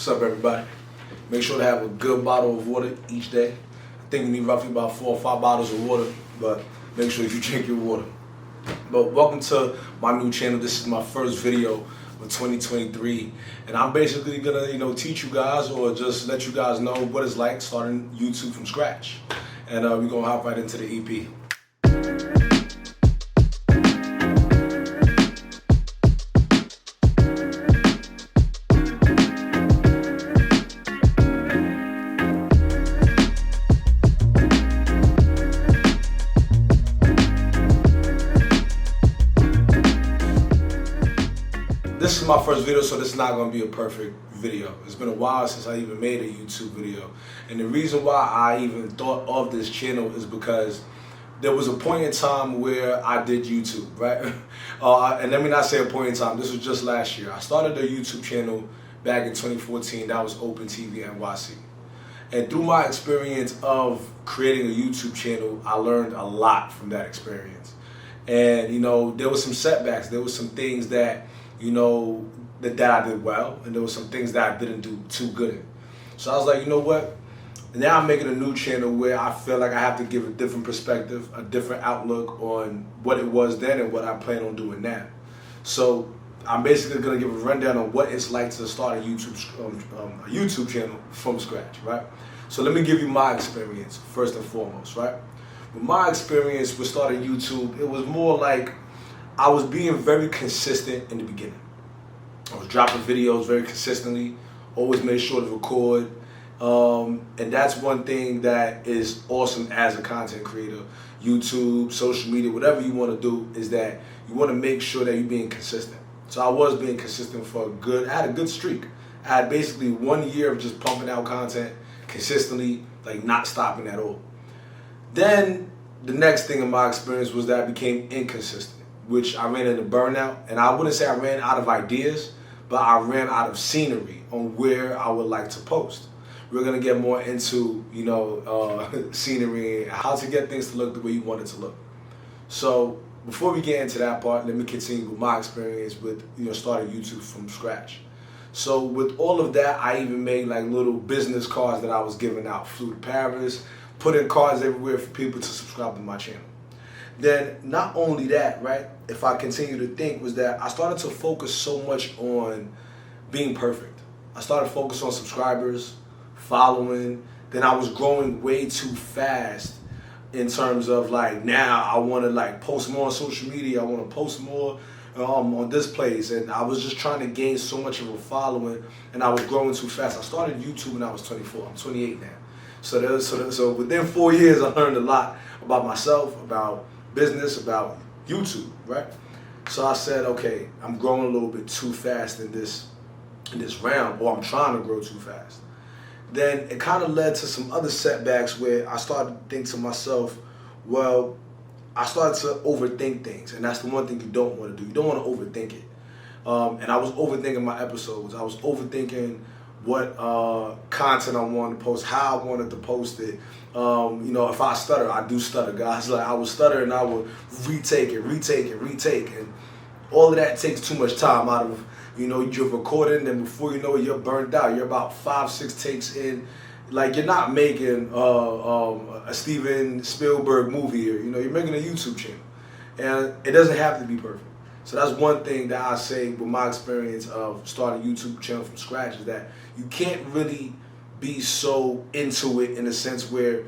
What's up, everybody? Make sure to have a good bottle of water each day. I think you need roughly about 4 or 5 bottles of water, but make sure you drink your water. But welcome to my new channel. This is my first video of 2023, and I'm basically gonna, teach you guys or just let you guys know what it's like starting YouTube from scratch. And we're gonna hop right into the EP. This is my first video, so this is not going to be a perfect video. It's been a while since I even made a YouTube video. And the reason why I even thought of this channel is because there was a point in time where I did YouTube, right? And let me not say a point in time. This was just last year. I started a YouTube channel back in 2014. That was Open TV NYC. And through my experience of creating a YouTube channel, I learned a lot from that experience. And, there were some setbacks. There were some things that that I did well, and there were some things that I didn't do too good in. So I was like, you know what? Now I'm making a new channel where I feel like I have to give a different perspective, a different outlook on what it was then and what I plan on doing now. So I'm basically going to give a rundown on what it's like to start a YouTube channel from scratch, right? So let me give you my experience first and foremost, right? With my experience with starting YouTube, it was more like I was being very consistent in the beginning. I was dropping videos very consistently, always made sure to record. And that's one thing that is awesome as a content creator. YouTube, social media, whatever you want to do, is that you want to make sure that you're being consistent. So I was being consistent for I had a good streak. I had basically 1 year of just pumping out content consistently, like not stopping at all. Then the next thing in my experience was that I became inconsistent, which I ran into burnout. And I wouldn't say I ran out of ideas, but I ran out of scenery on where I would like to post. We're gonna get more into, scenery and how to get things to look the way you want it to look. So before we get into that part, let me continue with my experience with, starting YouTube from scratch. So with all of that, I even made like little business cards that I was giving out. Flew to Paris, put in cards everywhere for people to subscribe to my channel. Then not only that, right, if I continue to think, was that I started to focus so much on being perfect. I started focusing on subscribers, following, then I was growing way too fast in terms of like, now I want to like post more on social media, I want to post more on this place, and I was just trying to gain so much of a following, and I was growing too fast. I started YouTube when I was 24, I'm 28 now. So within 4 years, I learned a lot about myself, about business, about YouTube, right? So I said, okay, I'm growing a little bit too fast in this realm, or I'm trying to grow too fast. Then it kind of led to some other setbacks where I started to think to myself, well, I started to overthink things, and that's the one thing you don't want to do. You don't want to overthink it. And I was overthinking my episodes. I was overthinking what content I wanted to post, how I wanted to post it. If I stutter, I do stutter, guys. Like I would stutter and I would retake, and all of that takes too much time out of, you're recording, and before you know it, you're burnt out. You're about 5-6 takes in. Like you're not making a Steven Spielberg movie here. You're making a YouTube channel, and it doesn't have to be perfect. So that's one thing that I say with my experience of starting a YouTube channel from scratch, is that you can't really be so into it in a sense where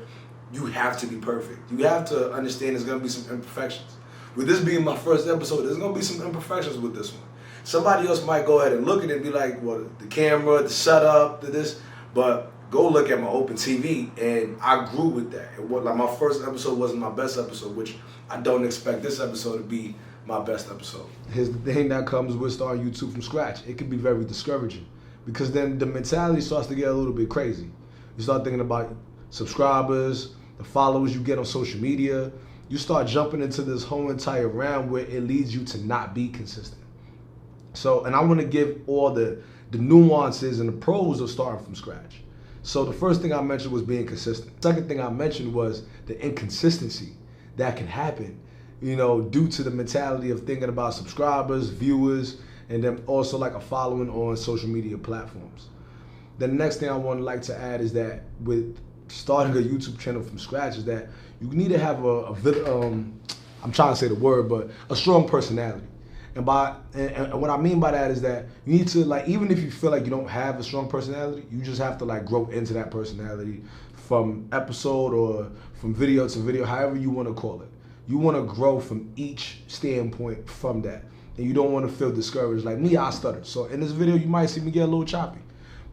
you have to be perfect. You have to understand there's going to be some imperfections. With this being my first episode, there's going to be some imperfections with this one. Somebody else might go ahead and look at it and be like, well, the camera, the setup, this, but go look at my Open TV, and I grew with that. Like my first episode wasn't my best episode, which I don't expect this episode to be my best episode. Here's the thing that comes with starting YouTube from scratch. It can be very discouraging, because then the mentality starts to get a little bit crazy. You start thinking about subscribers, the followers you get on social media. You start jumping into this whole entire realm where it leads you to not be consistent. So, and I want to give all the nuances and the pros of starting from scratch. So the first thing I mentioned was being consistent. Second thing I mentioned was the inconsistency that can happen, due to the mentality of thinking about subscribers, viewers, and then also like a following on social media platforms. the next thing I want to like to add is that with starting a YouTube channel from scratch is that you need to have I'm trying to say the word, but a strong personality. And what I mean by that is that you need to, like, even if you feel like you don't have a strong personality, you just have to like grow into that personality from episode or from video to video, however you want to call it. You want to grow from each standpoint from that. And you don't want to feel discouraged. Like me, I stutter. So in this video, you might see me get a little choppy.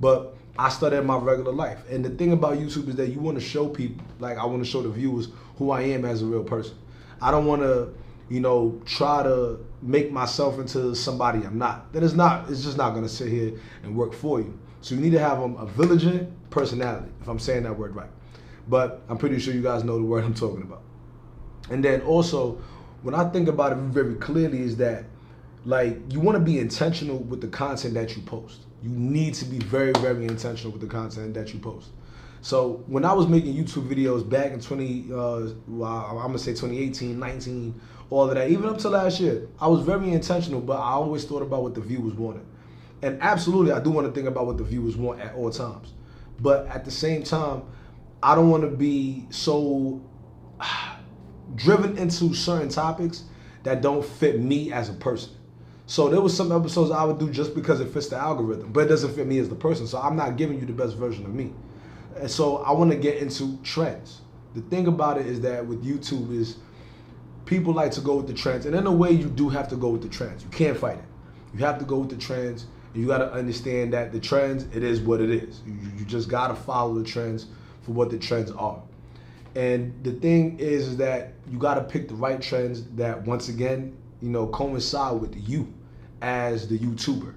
But I stutter in my regular life. And the thing about YouTube is that you want to show people, like I want to show the viewers who I am as a real person. I don't want to, try to make myself into somebody I'm not. It's just not going to sit here and work for you. So you need to have a vigilant personality, if I'm saying that word right. But I'm pretty sure you guys know the word I'm talking about. And then also, when I think about it very clearly is that, like, you want to be intentional with the content that you post. You need to be very, very intentional with the content that you post. So when I was making YouTube videos back in 2018, 19, all of that, even up to last year, I was very intentional, but I always thought about what the viewers wanted. And absolutely, I do want to think about what the viewers want at all times. But at the same time, I don't want to be so driven into certain topics that don't fit me as a person. So there was some episodes I would do just because it fits the algorithm, but it doesn't fit me as the person. So I'm not giving you the best version of me. And so I want to get into trends. The thing about it is that with YouTube is people like to go with the trends. And in a way, you do have to go with the trends. You can't fight it. You have to go with the trends. And you got to understand that the trends, it is what it is. You just got to follow the trends for what the trends are. And the thing is that you got to pick the right trends that, once again, coincide with you as the YouTuber.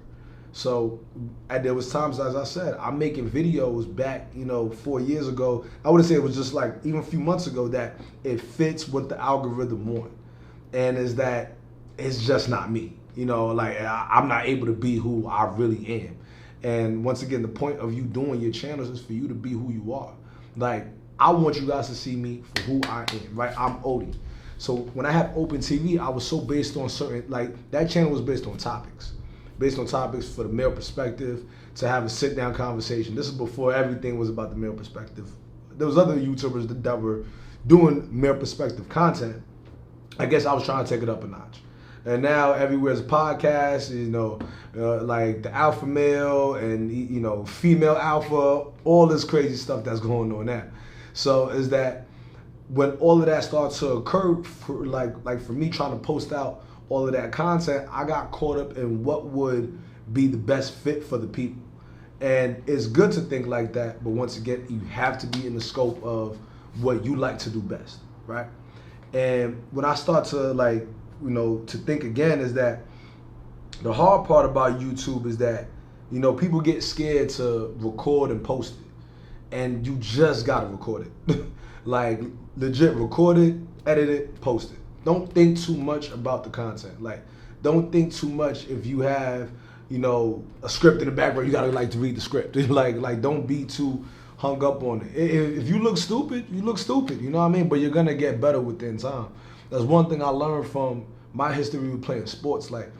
So there was times, as I said, I'm making videos back, 4 years ago. I wouldn't say it was just like even a few months ago that it fits what the algorithm wants. And is that it's just not me. I'm not able to be who I really am. And once again, the point of you doing your channels is for you to be who you are. Like, I want you guys to see me for who I am, right? I'm Odie. So when I had Open TV, I was so based on certain, like, that channel was based on topics for the male perspective, to have a sit-down conversation. This is before everything was about the male perspective. There was other YouTubers that were doing male perspective content. I guess I was trying to take it up a notch. And now everywhere's a podcast, like the alpha male and, female alpha, all this crazy stuff that's going on now. So is that when all of that starts to occur, for for me trying to post out all of that content, I got caught up in what would be the best fit for the people. And it's good to think like that, but once again, you have to be in the scope of what you like to do best, right? And when I start to to think again is that the hard part about YouTube is that, people get scared to record and post it. And you just gotta record it. Like, legit, record it, edit it, post it. Don't think too much about the content. Like, don't think too much if you have, a script in the background, you gotta to read the script. like don't be too hung up on it. If you look stupid, you look stupid, you know what I mean? But you're gonna get better within time. That's one thing I learned from my history with playing sports. Like,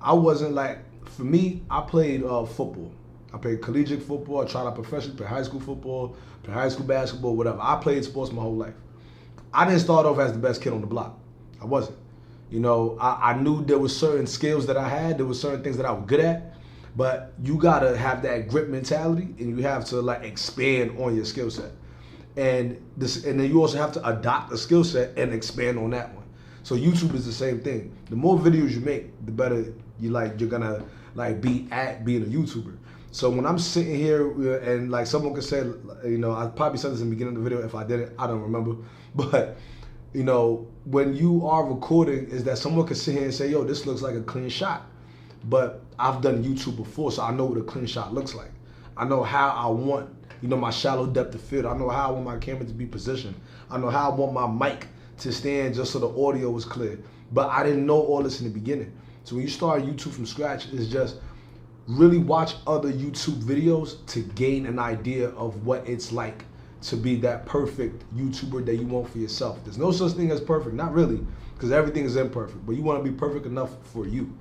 I wasn't for me, I played football. I played collegiate football. I tried out professionally, played high school football, played high school basketball, whatever. I played sports my whole life. I didn't start off as the best kid on the block. I wasn't. I knew there were certain skills that I had. There were certain things that I was good at. But you got to have that grip mentality, and you have to expand on your skill set. And then you also have to adopt a skill set and expand on that one. So YouTube is the same thing. The more videos you make, the better you're gonna be at being a YouTuber. So when I'm sitting here and someone could say, I probably said this in the beginning of the video. If I didn't, I don't remember. But when you are recording, is that someone could sit here and say, yo, this looks like a clean shot. But I've done YouTube before, so I know what a clean shot looks like. I know how I want, my shallow depth of field. I know how I want my camera to be positioned. I know how I want my mic to stand just so the audio was clear. But I didn't know all this in the beginning. So when you start YouTube from scratch, it's just really watch other YouTube videos to gain an idea of what it's like to be that perfect YouTuber that you want for yourself. There's no such thing as perfect, not really, because everything is imperfect, but you want to be perfect enough for you.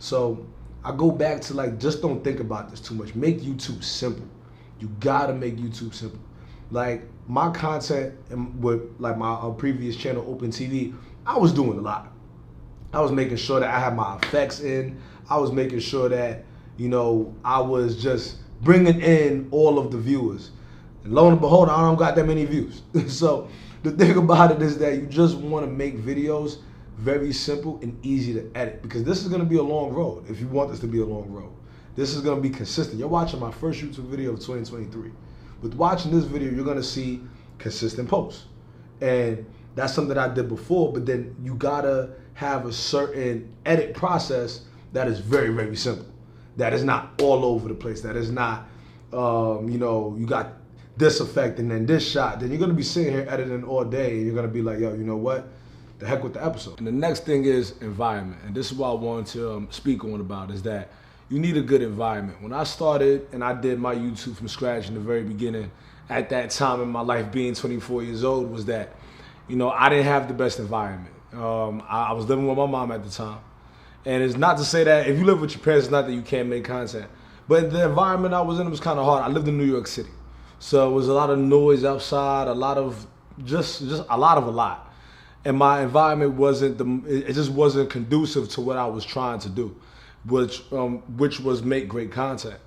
So I go back to just don't think about this too much. Make YouTube simple. You gotta make YouTube simple. Like my content with like my previous channel, Open TV, I was doing a lot. I was making sure that I had my effects in. I was making sure that, you know, I was just bringing in all of the viewers. And lo and behold, I don't got that many views. So the thing about it is that you just want to make videos very simple and easy to edit, because this is going to be a long road. If you want this to be a long road, this is going to be consistent. You're watching my first YouTube video of 2023. With watching this video, you're going to see consistent posts. And that's something I did before, but then you gotta have a certain edit process that is very, very simple. That is not all over the place. That is not, you know, you got this effect and then this shot. Then you're gonna be sitting here editing all day and you're gonna be like, yo, you know what? The heck with the episode. And the next thing is environment. And this is what I wanted to speak on about, is that you need a good environment. When I started and I did my YouTube from scratch in the very beginning, at that time in my life, being 24 years old, was that, you know, I didn't have the best environment. I was living with my mom at the time. And it's not to say that if you live with your parents, it's not that you can't make content. But the environment I was in, it was kind of hard. I lived in New York City. So it was a lot of noise outside, a lot of, just a lot. And my environment it just wasn't conducive to what I was trying to do, which was make great content.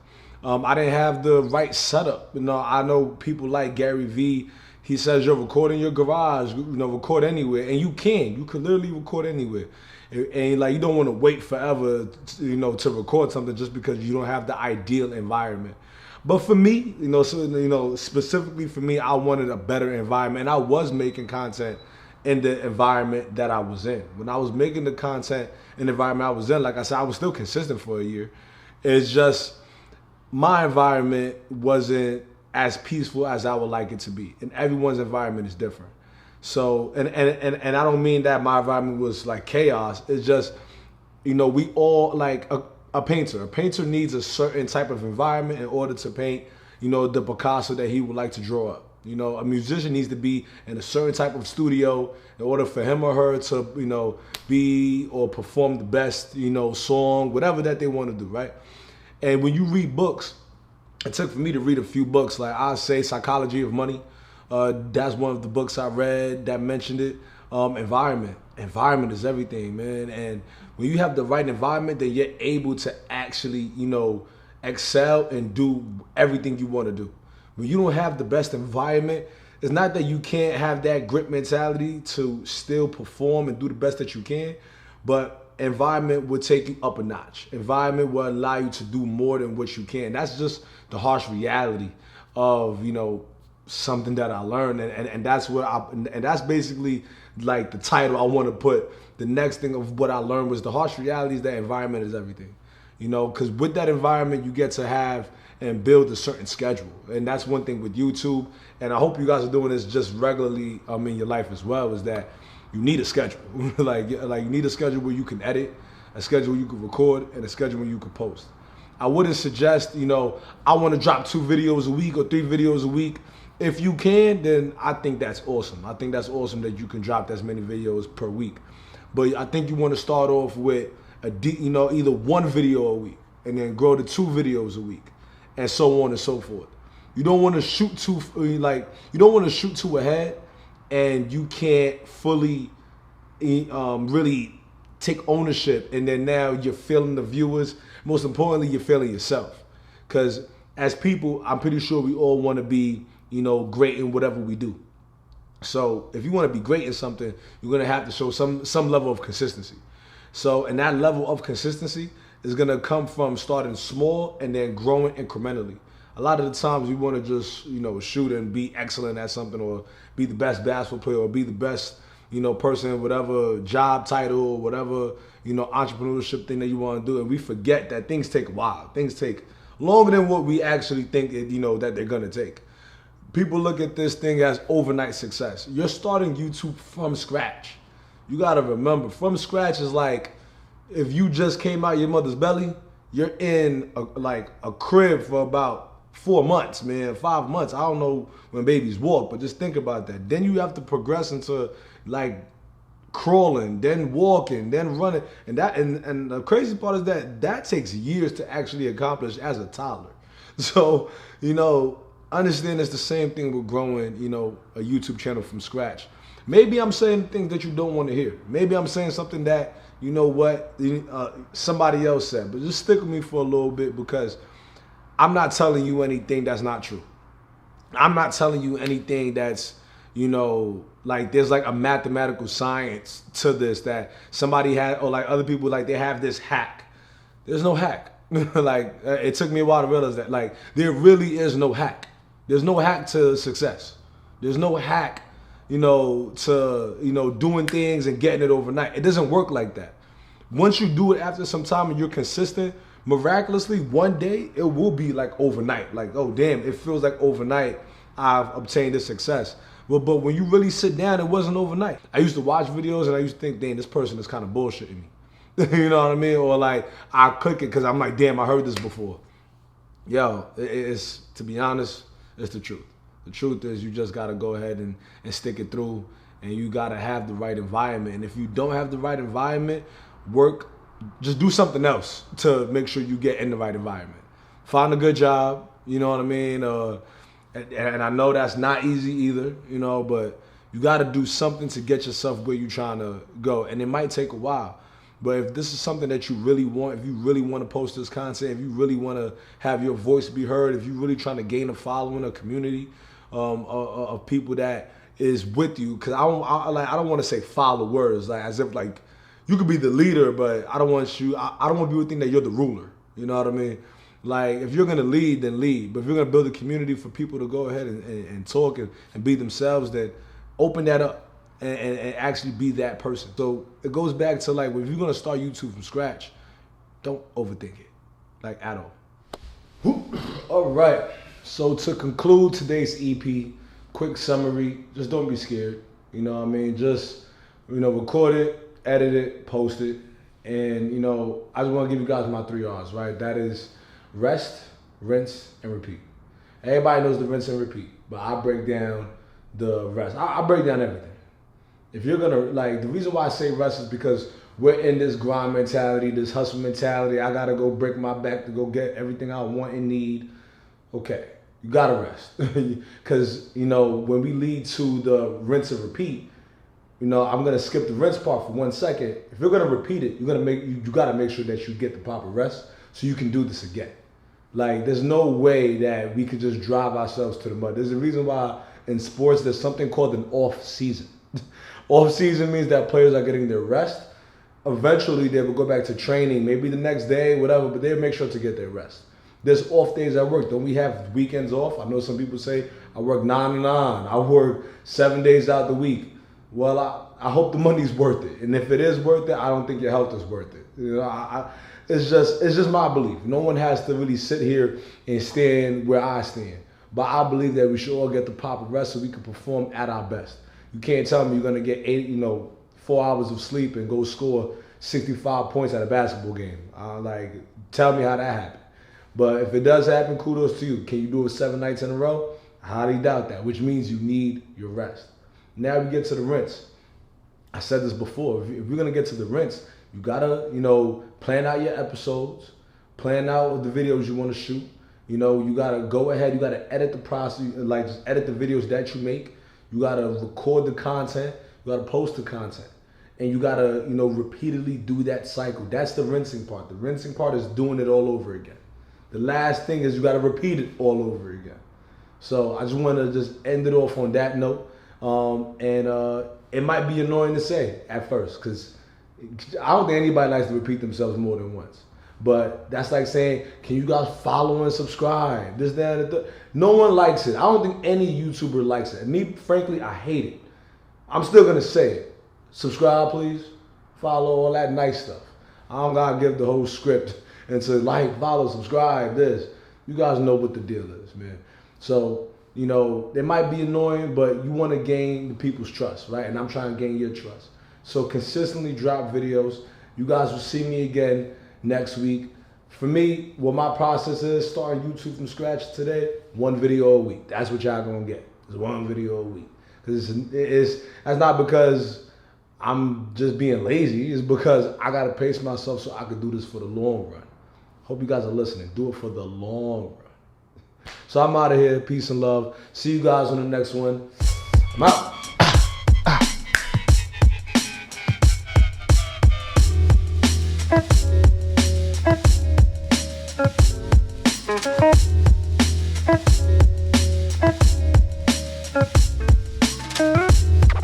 I didn't have the right setup. You know, I know people like Gary Vee. He says you're recording your garage, you know, record anywhere, and you can literally record anywhere. And like, you don't want to wait forever, you know, to record something just because you don't have the ideal environment. But for me, you know, specifically for me, I wanted a better environment, and I was making content in the environment that I was in. When I was making the content in the environment I was in, like I said, I was still consistent for a year. It's just my environment wasn't as peaceful as I would like it to be, and everyone's environment is different. So, and I don't mean that my environment was like chaos. It's just, you know, we all, like a painter. A painter needs a certain type of environment in order to paint, you know, the Picasso that he would like to draw up. You know, a musician needs to be in a certain type of studio in order for him or her to, you know, be or perform the best, you know, song, whatever that they want to do, right? And when you read books, it took for me to read a few books, like I say Psychology of Money. That's one of the books I read that mentioned it. Environment is everything, man. And when you have the right environment, then you're able to actually, you know, excel and do everything you want to do. When you don't have the best environment, it's not that you can't have that grit mentality to still perform and do the best that you can, but environment will take you up a notch. Environment will allow you to do more than what you can. That's just the harsh reality of, you know, something that I learned, and that's what and that's basically like the title I want to put. The next thing of what I learned was the harsh reality is that environment is everything. You know, because with that environment, you get to have and build a certain schedule. And that's one thing with YouTube. And I hope you guys are doing this just regularly in your life as well, is that you need a schedule. like you need a schedule where you can edit, a schedule where you can record, and a schedule where you can post. I wouldn't suggest, you know, I want to drop 2 videos a week or 3 videos a week. If you can, then I think that's awesome. I think that's awesome that you can drop as many videos per week. But I think you want to start off with you know, either 1 video a week and then grow to 2 videos a week, and so on and so forth. You don't want to shoot too ahead, and you can't fully really take ownership, and then now you're failing the viewers. Most importantly, you're failing yourself. Because as people, I'm pretty sure we all want to be, you know, great in whatever we do. So if you want to be great in something, you're going to have to show some level of consistency. So, and that level of consistency is going to come from starting small and then growing incrementally. A lot of the times we want to just, you know, shoot and be excellent at something, or be the best basketball player, or be the best, you know, person, whatever job title, or whatever, you know, entrepreneurship thing that you want to do. And we forget that things take a while. Things take longer than what we actually think, you know, that they're going to take. People look at this thing as overnight success. You're starting YouTube from scratch. You got to remember, from scratch is like if you just came out your mother's belly, you're in a crib for about 4 months, man, 5 months. I don't know when babies walk, but just think about that. Then you have to progress into like crawling, then walking, then running. And the crazy part is that takes years to actually accomplish as a toddler. So, you know, understand it's the same thing with growing, you know, a YouTube channel from scratch. Maybe I'm saying things that you don't want to hear. Maybe I'm saying something that, you know what, somebody else said. But just stick with me for a little bit, because I'm not telling you anything that's not true. I'm not telling you anything that's, you know, like there's like a mathematical science to this that somebody had, or like other people, like they have this hack. There's no hack. Like, it took me a while to realize that. Like, there really is no hack. There's no hack to success. There's no hack, you know, to, you know, doing things and getting it overnight. It doesn't work like that. Once you do it after some time and you're consistent, miraculously, one day it will be like overnight. Like, oh damn, it feels like overnight I've obtained this success. But when you really sit down, it wasn't overnight. I used to watch videos and I used to think, damn, this person is kind of bullshitting me. You know what I mean? Or like, I click it because I'm like, damn, I heard this before. Yo, it's, to be honest, it's the truth. The truth is you just got to go ahead and stick it through, and you got to have the right environment. And if you don't have the right environment, just do something else to make sure you get in the right environment. Find a good job, you know what I mean? And I know that's not easy either, you know, but you got to do something to get yourself where you're trying to go. And it might take a while. But if this is something that you really want, if you really want to post this content, if you really want to have your voice be heard, if you're really trying to gain a following, a community of people that is with you, because I don't want to say followers, like as if like you could be the leader, but I don't want you. I don't want people to think that you're the ruler. You know what I mean? Like, if you're gonna lead, then lead. But if you're gonna build a community for people to go ahead and talk and be themselves, then open that up. And actually be that person. So it goes back to like, if you're gonna start YouTube from scratch, don't overthink it, like at all. All right. So to conclude today's EP, quick summary: just don't be scared. You know what I mean? Just, you know, record it, edit it, post it, and you know, I just want to give you guys my 3 R's. Right? That is rest, rinse, and repeat. Everybody knows the rinse and repeat, but I break down the rest. I break down everything. If you're gonna, like, the reason why I say rest is because we're in this grind mentality, this hustle mentality. I gotta go break my back to go get everything I want and need. Okay, you gotta rest. Because, you know, when we lead to the rinse and repeat, you know, I'm gonna skip the rinse part for 1 second. If you're gonna repeat it, you gotta make sure that you get the proper rest so you can do this again. Like, there's no way that we could just drive ourselves to the mud. There's a reason why in sports there's something called an off season. Off season means that players are getting their rest. Eventually, they will go back to training, maybe the next day, whatever, but they'll make sure to get their rest. There's off days at work. Don't we have weekends off? I know some people say, I work 9 to 9. I work 7 days out the week. Well, I hope the money's worth it. And if it is worth it, I don't think your health is worth it. You know, it's just my belief. No one has to really sit here and stand where I stand. But I believe that we should all get the proper rest so we can perform at our best. You can't tell me you're gonna get 4 hours of sleep and go score 65 points at a basketball game. Like, tell me how that happened. But if it does happen, kudos to you. Can you do it 7 nights in a row? I highly doubt that, which means you need your rest. Now we get to the rinse. I said this before. If you're gonna get to the rinse, you gotta, you know, plan out your episodes, plan out the videos you want to shoot. You know, you gotta go ahead. You gotta edit the process, like just edit the videos that you make. You gotta record the content, you gotta post the content. And you gotta, you know, repeatedly do that cycle. That's the rinsing part. The rinsing part is doing it all over again. The last thing is you gotta repeat it all over again. So I just wanna just end it off on that note. It might be annoying to say at first, because I don't think anybody likes to repeat themselves more than once. But that's like saying, can you guys follow and subscribe? This, that, and the third. No one likes it. I don't think any YouTuber likes it. And me, frankly, I hate it. I'm still going to say it. Subscribe, please. Follow, all that nice stuff. I don't got to give the whole script and say, like, follow, subscribe, this. You guys know what the deal is, man. So, you know, they might be annoying, but you want to gain the people's trust, right? And I'm trying to gain your trust. So consistently drop videos. You guys will see me again next week. For me, what my process is, starting YouTube from scratch today, 1 video a week. That's what y'all gonna get. It's 1 video a week. Because that's not because I'm just being lazy. It's because I gotta pace myself so I can do this for the long run. Hope you guys are listening. Do it for the long run. So I'm out of here. Peace and love. See you guys on the next one. I'm out.